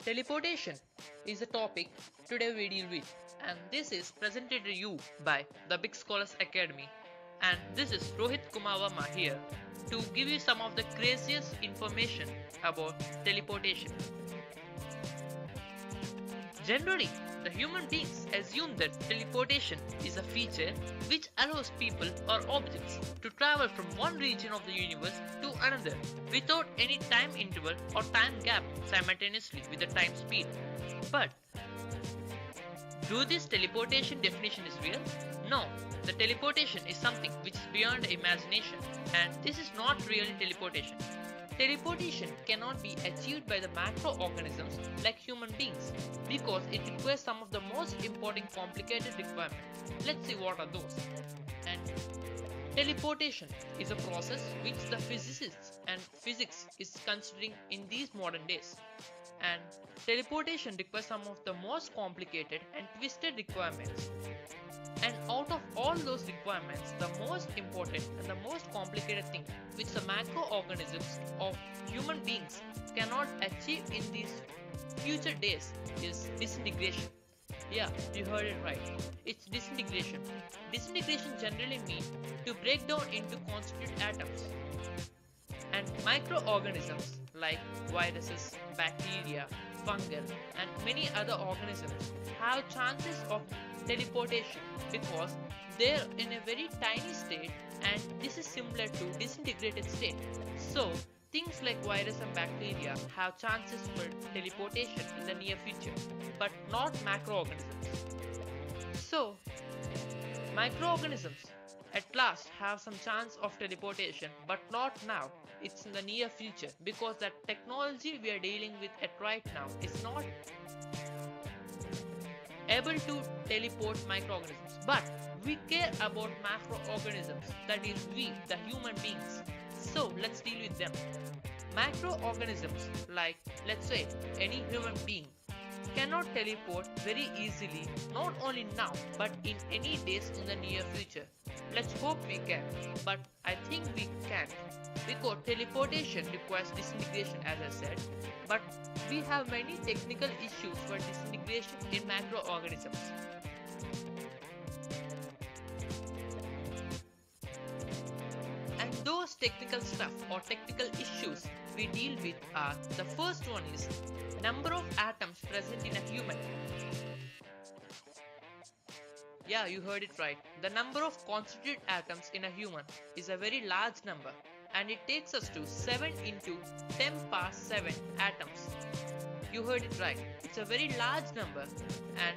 Teleportation is a topic today we deal with, and this is presented to you by the Big Scholars Academy. And this is Rohit Kumar Verma here to give you some of the craziest information about teleportation. Generally, the human beings assume that teleportation is a feature which allows people or objects to travel from one region of the universe to another without any time interval or time gap simultaneously with the time speed. But do this teleportation definition is real? No, the teleportation is something which is beyond imagination, and this is not really teleportation. Teleportation cannot be achieved by the macroorganisms like human beings because it requires some of the most important complicated requirements. Let's see what are those. And teleportation is a process which the physicists and physics is considering in these modern days. And teleportation requires some of the most complicated and twisted requirements. And out of all those requirements, the most important and the most complicated thing which the macroorganisms of human beings cannot achieve in these future days is disintegration. Yeah, you heard it right. It's disintegration. Disintegration generally means to break down into constituent atoms. And microorganisms like viruses, bacteria, fungal, and many other organisms have chances of teleportation because they're in a very tiny state, and this is similar to disintegrated state. So things like virus and bacteria have chances for teleportation in the near future, but not macroorganisms. So microorganisms at last have some chance of teleportation, but not now. It's in the near future because the technology we are dealing with at right now is not able to teleport microorganisms. But we care about macroorganisms, that is we, the human beings. So let's deal with them. Macroorganisms like, let's say, any human being cannot teleport very easily, not only now but in any days in the near future. Let's hope we can, but I think we can't because teleportation requires disintegration, as I said, but we have many technical issues for disintegration in macroorganisms. And those technical stuff or technical issues we deal with are, the first one is number of atoms present in a human. Yeah, you heard it right. The number of constituent atoms in a human is a very large number, and it takes us to 7 into 10 power 7 atoms. You heard it right. It's a very large number, and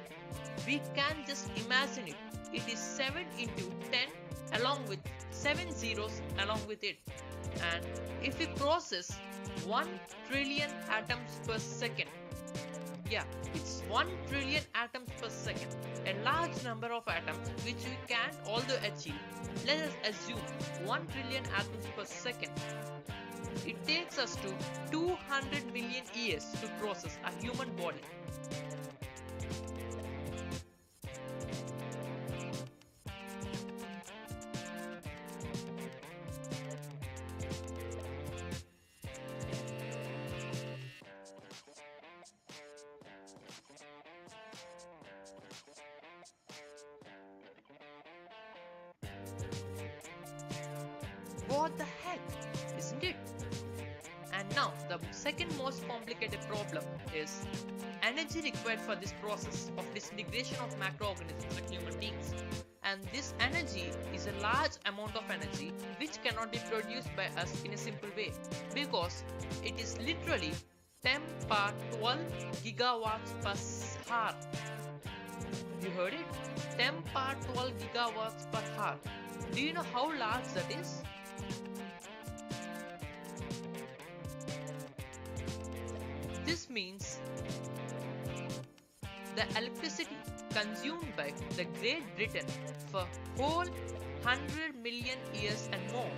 we can just imagine it. It is 7 into 10 along with 7 zeros along with it. And if we process 1 trillion atoms per second, yeah, it's 1 trillion atoms per second, a large number of atoms which we can't although achieve. Let us assume 1 trillion atoms per second. It takes us to 200 million years to process a human body. What the heck, isn't it? And now the second most complicated problem is energy required for this process of disintegration of macroorganisms like human beings. And this energy is a large amount of energy which cannot be produced by us in a simple way because it is literally 10 power 12 gigawatts per hour. You heard it? 10 power 12 gigawatts per hour. Do you know how large that is? This means the electricity consumed by the Great Britain for whole 100 million years and more.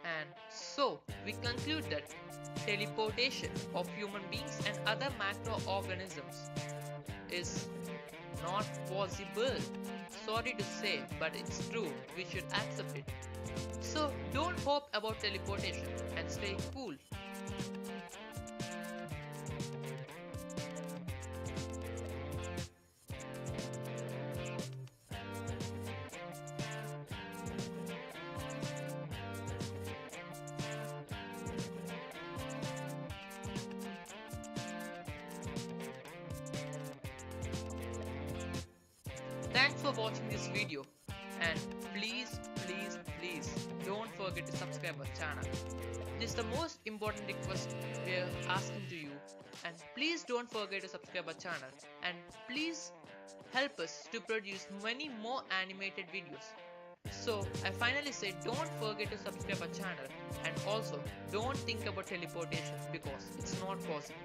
And so we conclude that teleportation of human beings and other macroorganisms is not possible. Sorry to say, but it's true. We should accept it. So don't hope about teleportation and stay cool. Thanks for watching this video, and please don't forget to subscribe our channel. This is the most important request we are asking to you, and please don't forget to subscribe our channel, and please help us to produce many more animated videos. So I finally say don't forget to subscribe our channel, and also don't think about teleportation because it's not possible.